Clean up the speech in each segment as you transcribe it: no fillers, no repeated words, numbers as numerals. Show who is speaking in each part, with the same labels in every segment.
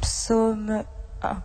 Speaker 1: Psaume 1.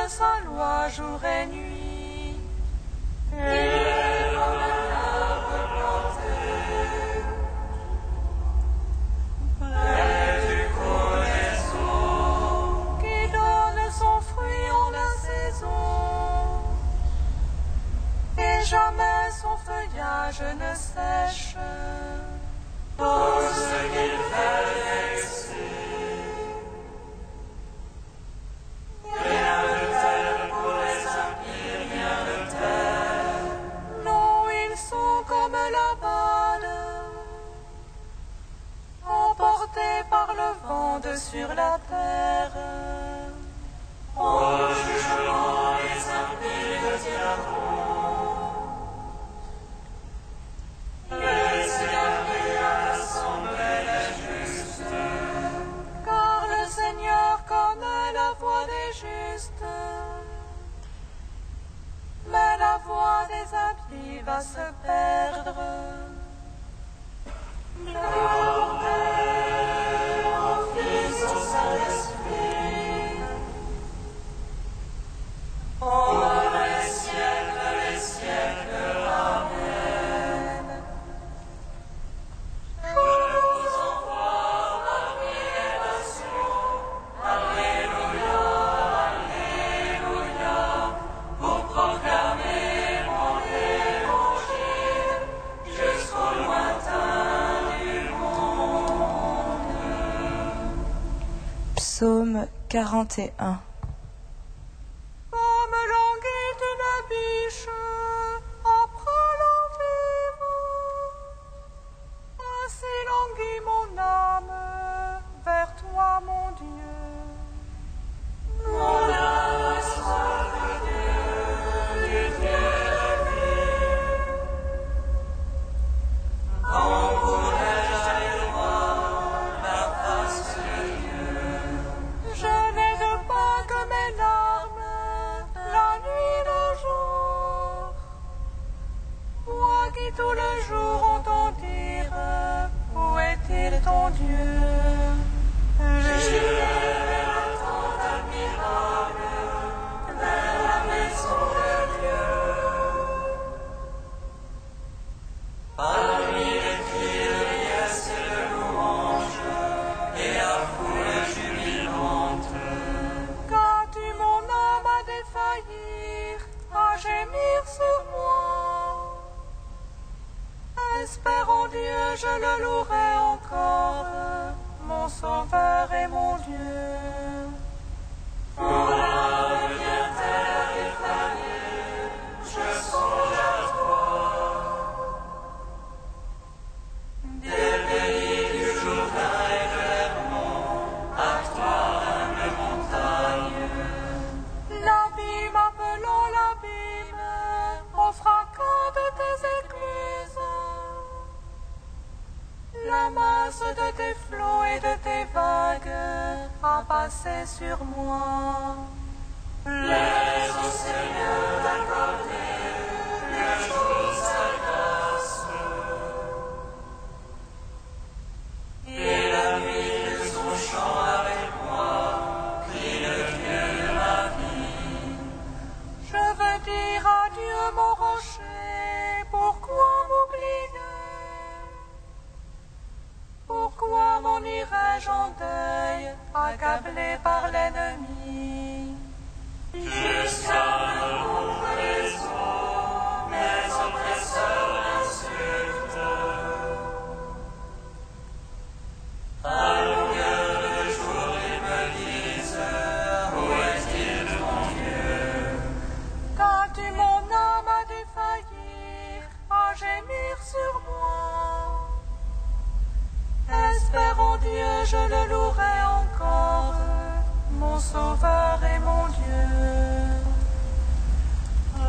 Speaker 2: Sa loi jour et nuit. Près du cours des eaux, qui donne son fruit en la saison, et jamais son feuillage ne sèche. Tout ce qu'il fait réussit. Comme la balle, emportée par le vent de sur la terre. Au jugement les impies deviendront, les égarés à l'assemblée des justes. Car le Seigneur connaît la voie des justes, mais la voie des impies va se perdre. Gloire au Fils, au Saint-Esprit, pour les siècles, Amen. Je vous envoie parmi les nations, Alléluia, Alléluia, pour proclamer mon évangile jusqu'au lointain du monde.
Speaker 1: Psaume 41.
Speaker 2: Comme languit une biche après l'environ, ainsi languit mon âme vers toi, mon Dieu. Mon âme a soif de Dieu, du Dieu de vie. Quand pourrais-je aller voir la face de Dieu? Je n'aide pas que mes larmes la nuit le jour. Moi qui tout le jour entends dire, où est-il ton Dieu? J'irai à ton admirable vers la maison de Dieu. Parmi les cris de liesse et de louange et la foule jubilante, qu'as-tu mon âme à défaillir, à gémir sur moi? Espère en Dieu, je le louerai encore, mon Sauveur et mon Dieu. Pour l'âme bien-elle à défaillir, je songe à toi. Des pays du Jourdain et de l'Hermon, à toi, humble montagne, l'abîme appelant la à passer sur moi. Laisse au Seigneur accorder le jour sa grâce. Et la nuit de son chant avec moi, prie le Dieu de ma vie. Je veux dire à Dieu mon rocher, pourquoi m'oublier? Pourquoi m'en irais-je en deuil, accablé par l'ennemi? Jusqu'à me rompre les os, mes oppresseurs l'insultent. À longueur de jour, ils me disent, où est-il mon Dieu? Qu'as-tu mon âme à défaillir, à gémir sur moi? Espère en Dieu, je le louerai encore, mon Sauveur et mon Dieu.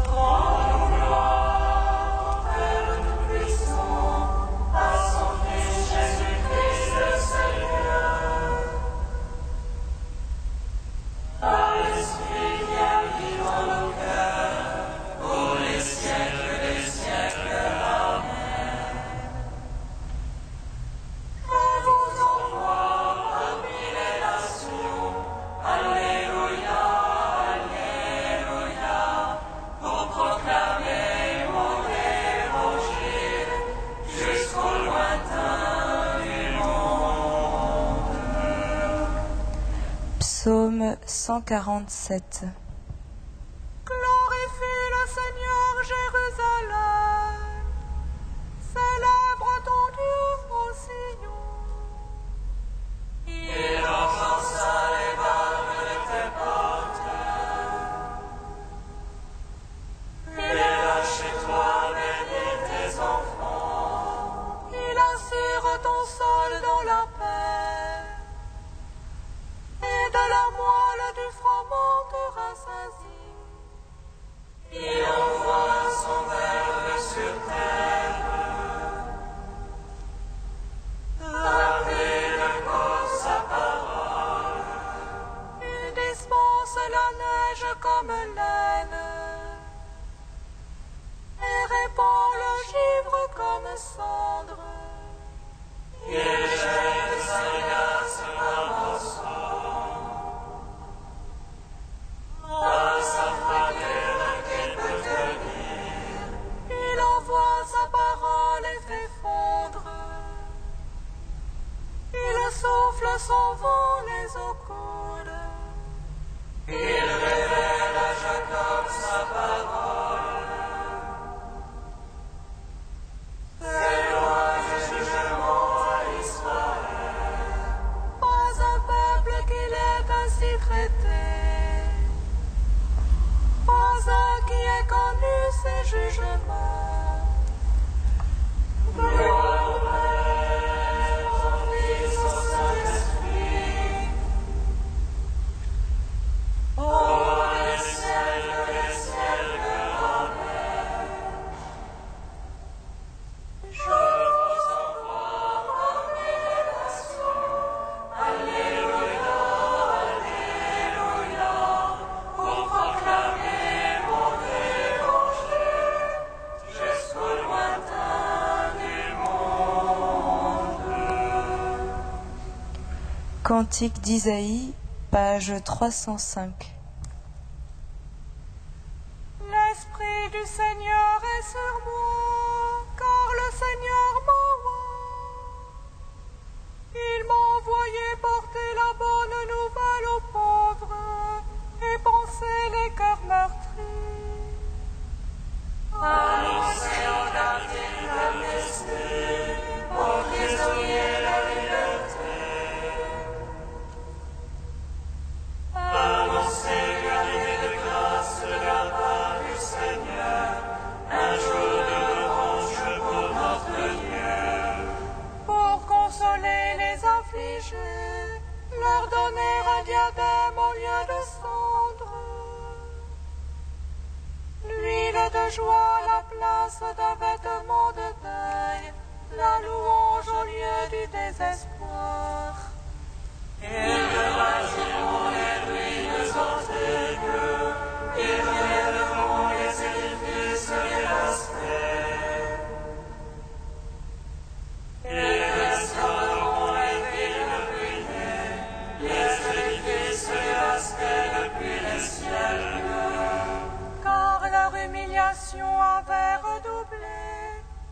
Speaker 2: Rendons gloire au Père Tout-Puissant, à son Fils Jésus-Christ le Seigneur, à l'Esprit qui habite dans nos cœurs, pour les siècles des siècles. Amen. Je vous envoie parmi les nations, Alléluia, Alléluia, pour proclamer mon évangile jusqu'au lointain du monde.
Speaker 1: Psaume 147.
Speaker 2: Glorifie le Seigneur, Jérusalem, célèbre ton Dieu au Sion. Il enfonça les barres de tes portes. Il a chez toi béni tes enfants. Il assure ton sol dans la paix. Et de la moelle du froment te rassasie. Il envoie son verbe sur terre. Rappelle encore sa parole. Il dispense la neige comme laine et répand le givre comme cendre. Il jette sa glace par morceaux. À sa faveur qu'il peut tenir, il envoie sa parole et fait fondre. Il souffle son vent les eaux coulent. Il révèle à Jacob sa parole. Éloigne le jugement à Israël. Pas un peuple qu'il ait ainsi traité. Pas un qui ait connu ses jugements. Gloire au Père, au Fils, au Saint-Esprit. Ô les siècles, Amen. Je vous envoie parmi les nations. Alléluia, Alléluia, pour proclamer mon évangile jusqu'au lointain du monde.
Speaker 1: Cantique d'Isaïe, page 305.
Speaker 2: L'Esprit du Seigneur est sur moi, car le Seigneur m'envoie. Il m'a envoyé porter la bonne nouvelle aux pauvres et panser les cœurs meurtris. Annoncer aux captifs l'amnistie, aux prisonniers la liberté. Annoncer l'arrivée de grâce de la part du Seigneur, un jour de revanche pour notre Dieu. Pour consoler les affligés, leur donner un diadème au lieu de cendre. L'huile de joie à la place d'un vêtement de deuil, la louange au lieu du désespoir. Il bâtiront les ruines antérieures, ils relèveront les édifices dévastés. Ils restaureront les villes ruinées, les édifices dévastés depuis les siècles. Car leur humiliation avait redoublé,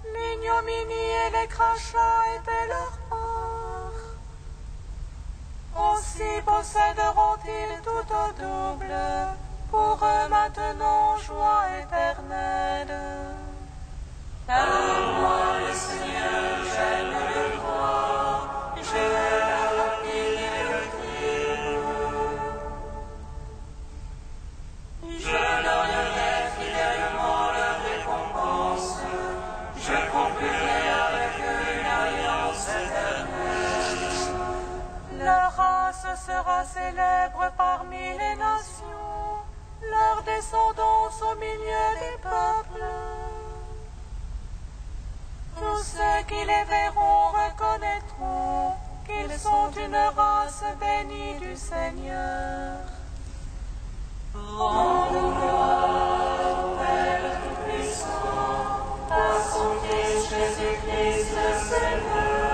Speaker 2: l'ignominie et les crachats étaient leur part. Aussi posséderont-ils tout au double, pour eux maintenant joie éternelle. Car moi, le Seigneur, j'aime le droit, je hais la rapine et le crime. Je donnerai fidèlement leur récompense, je conclurai avec eux une alliance éternelle. Leur race sera célèbre parmi les nations, leur descendance au milieu des peuples. Tous ceux qui les verront reconnaîtront qu'ils sont une race bénie du Seigneur. Rends gloire au Père Tout-Puissant, à son Fils Jésus-Christ le Seigneur.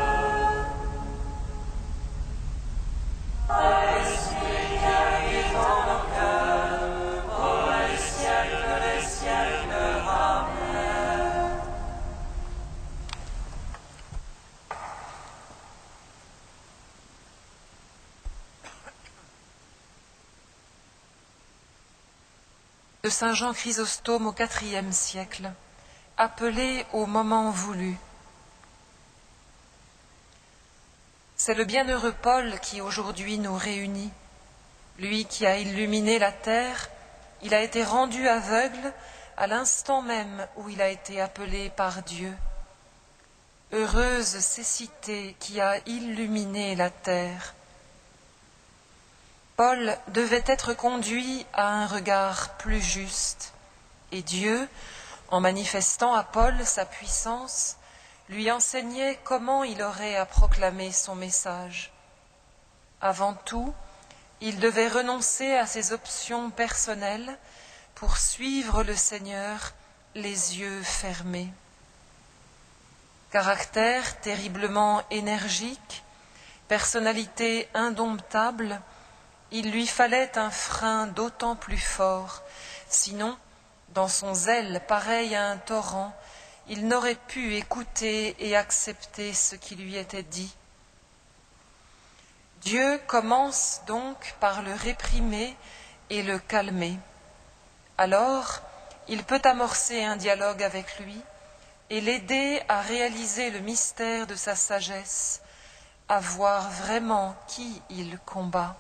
Speaker 2: À l'Esprit qui habite en nos cœurs, pour les siècles des siècles. Amen.
Speaker 3: De Saint Jean Chrysostome au IVe siècle, appelé au moment voulu. C'est le bienheureux Paul qui aujourd'hui nous réunit. Lui qui a illuminé la terre, il a été rendu aveugle à l'instant même où il a été appelé par Dieu. Heureuse cécité qui a illuminé la terre. Paul devait être conduit à un regard plus juste, et Dieu, en manifestant à Paul sa puissance, lui enseignait comment il aurait à proclamer son message. Avant tout, il devait renoncer à ses options personnelles pour suivre le Seigneur les yeux fermés. Caractère terriblement énergique, personnalité indomptable, il lui fallait un frein d'autant plus fort, sinon, dans son zèle pareil à un torrent, il n'aurait pu écouter et accepter ce qui lui était dit. Dieu commence donc par le réprimer et le calmer. Alors, il peut amorcer un dialogue avec lui et l'aider à réaliser le mystère de sa sagesse, à voir vraiment qui il combat.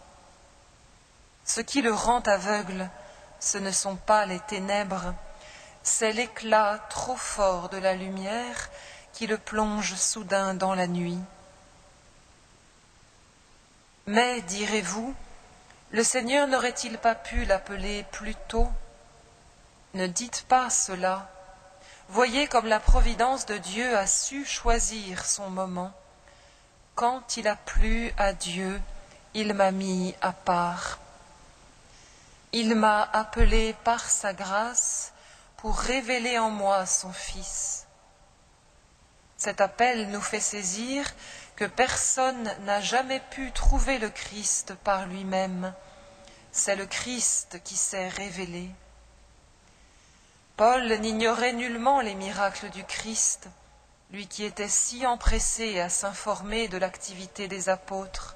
Speaker 3: Ce qui le rend aveugle, ce ne sont pas les ténèbres, c'est l'éclat trop fort de la lumière qui le plonge soudain dans la nuit. Mais, direz-vous, le Seigneur n'aurait-il pas pu l'appeler plus tôt? Ne dites pas cela. Voyez comme la providence de Dieu a su choisir son moment. Quand il a plu à Dieu, il m'a mis à part. Il m'a appelé par sa grâce pour révéler en moi son Fils. Cet appel nous fait saisir que personne n'a jamais pu trouver le Christ par lui-même. C'est le Christ qui s'est révélé. Paul n'ignorait nullement les miracles du Christ, lui qui était si empressé à s'informer de l'activité des apôtres.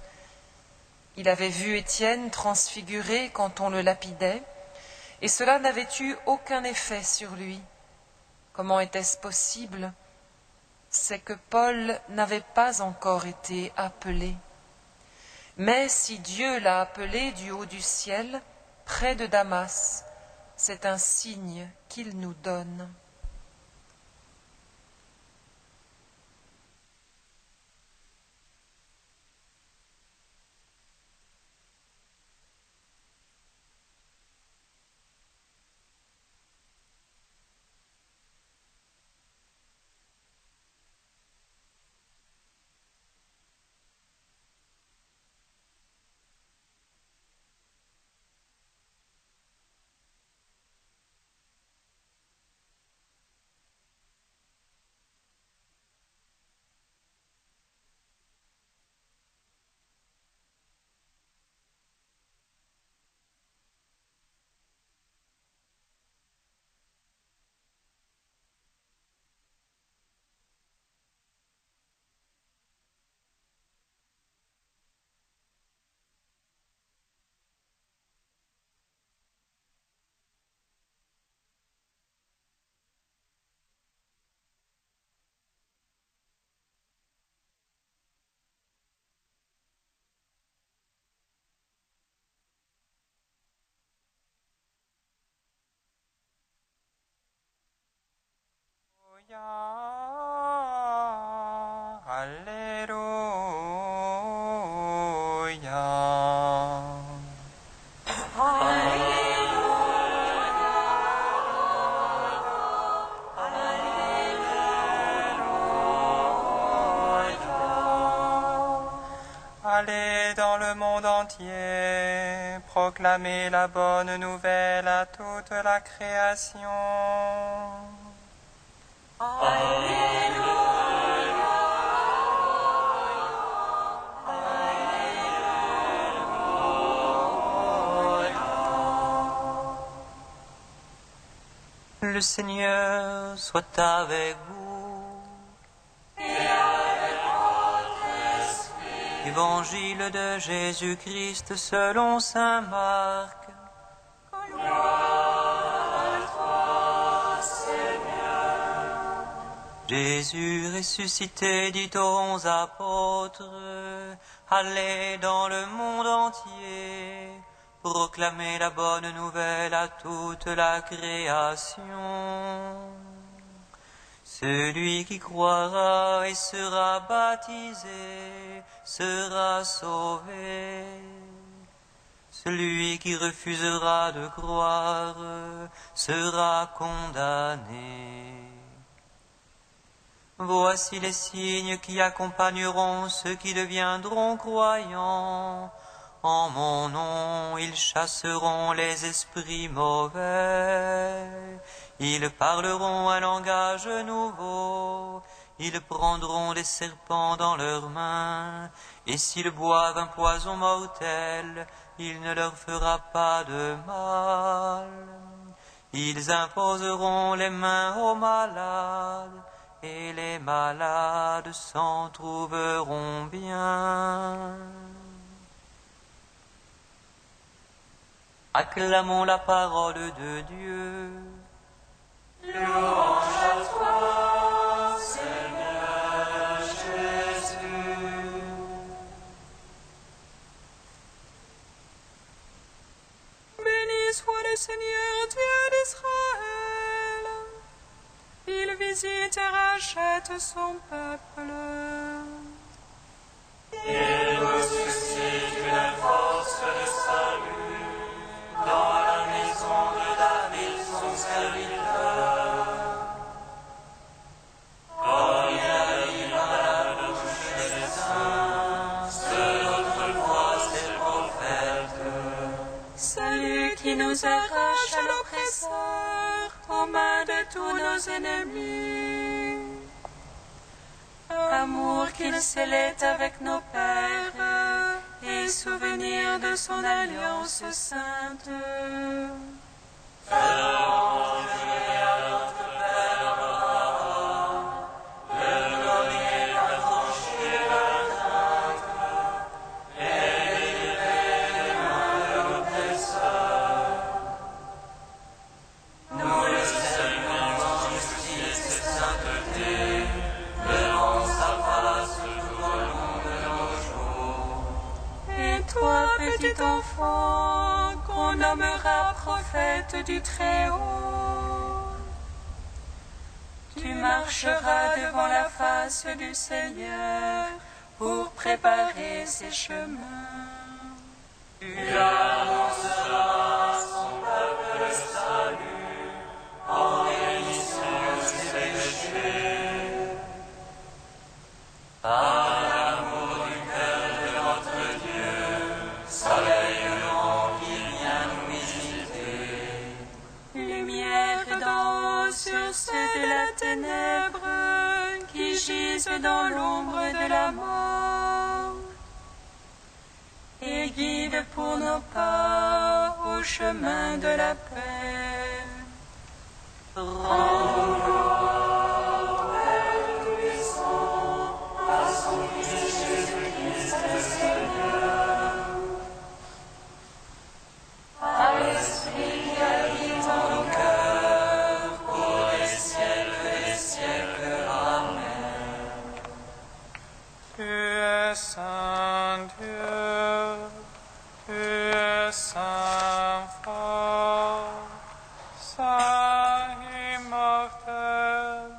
Speaker 3: Il avait vu Étienne transfiguré quand on le lapidait, et cela n'avait eu aucun effet sur lui. Comment était-ce possible? C'est que Paul n'avait pas encore été appelé. Mais si Dieu l'a appelé du haut du ciel, près de Damas, c'est un signe qu'il nous donne.
Speaker 4: Allez dans le monde entier, proclamez la bonne nouvelle à toute la création. Le Seigneur soit avec vous. Évangile de Jésus-Christ selon saint Marc. Jésus ressuscité dit aux 11 apôtres, allez dans le monde entier, proclamez la bonne nouvelle à toute la création. Celui qui croira et sera baptisé sera sauvé. Celui qui refusera de croire sera condamné. Voici les signes qui accompagneront ceux qui deviendront croyants. En mon nom, ils chasseront les esprits mauvais. Ils parleront un langage nouveau. Ils prendront des serpents dans leurs mains. Et s'ils boivent un poison mortel, il ne leur fera pas de mal. Ils imposeront les mains aux malades, et les malades s'en trouveront bien. Acclamons la parole de Dieu.
Speaker 2: Louange à toi, Seigneur Jésus.
Speaker 3: Béni soit le Seigneur Dieu d'Israël. Il visite et rachète son peuple.
Speaker 2: Il nous suscite une force de salut dans la maison de David, son serviteur. Comme il a dit dans la bouche des saints, de autrefois ses prophètes.
Speaker 3: Celui qui nous arrache à l'oppresseur, aux mains de tous nos ennemis. Amour qu'il scellait avec nos pères, et souvenir de son alliance sainte. Petit enfant qu'on nommera prophète du Très-Haut, tu marcheras devant la face du Seigneur pour préparer ses chemins.
Speaker 2: Tu annonceras son peuple le salut, en rémission de ses péchés. Par l'amour du cœur de notre Dieu, soleil levant qui vient nous visiter.
Speaker 3: Lumière d'en haut sur ceux de la ténèbre qui gisent dans l'ombre de la mort. Et guide pour nos pas au chemin de la paix.
Speaker 4: Saint Dieu, tu es saint fort, saint immortel,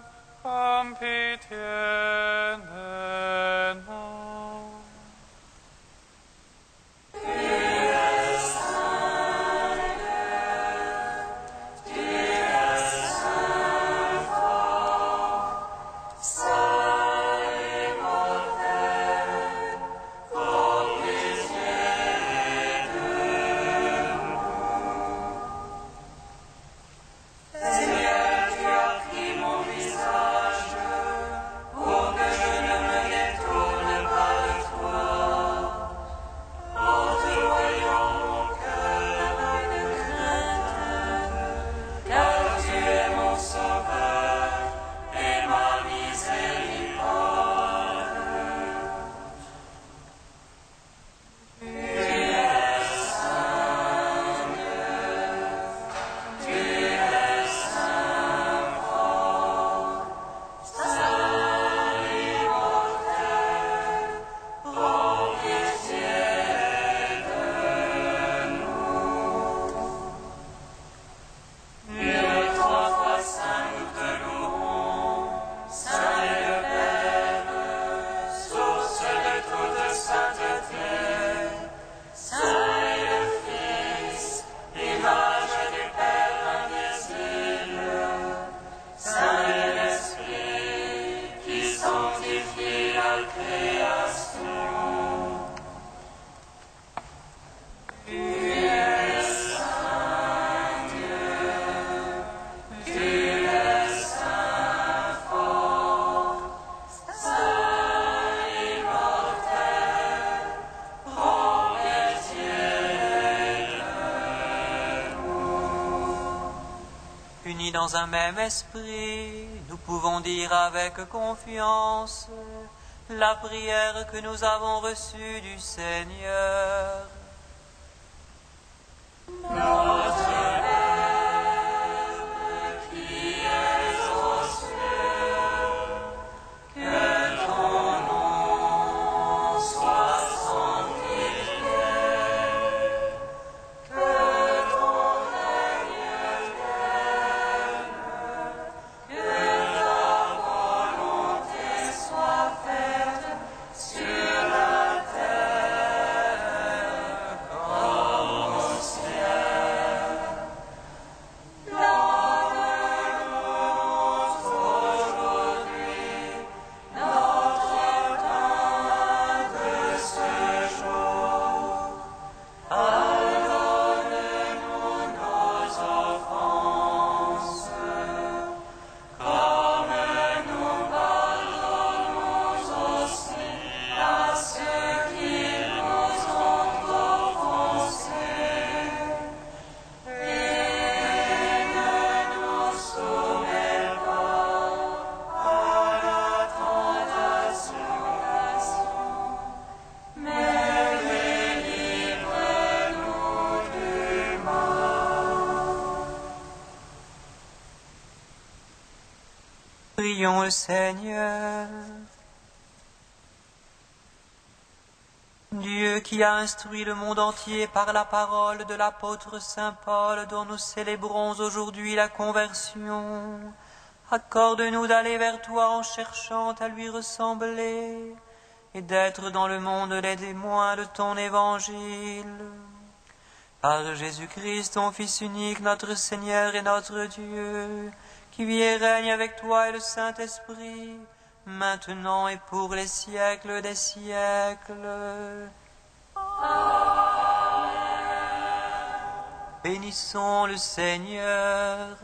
Speaker 4: Unis dans un même esprit, nous pouvons dire avec confiance la prière que nous avons reçue du Seigneur.
Speaker 2: Notre Père, qui es aux cieux, que ton nom soit sanctifié, que ton règne vienne, que ta volonté soit faite sur la terre comme au ciel. Donne-nous aujourd'hui notre pain de ce jour. Pardonne-nous nos offenses, comme nous pardonnons aussi à ceux qui nous ont offensés. Et ne nous soumets pas à la tentation, mais délivre-nous du mal.
Speaker 4: Prions le Seigneur. Dieu qui a instruit le monde entier par la parole de l'apôtre Saint Paul dont nous célébrons aujourd'hui la conversion, accorde-nous d'aller vers toi en cherchant à lui ressembler et d'être dans le monde les témoins de ton évangile. Par Jésus-Christ, ton Fils unique, notre Seigneur et notre Dieu, qui vit et règne avec toi et le Saint-Esprit, maintenant et pour les siècles des siècles. Bénissons le Seigneur.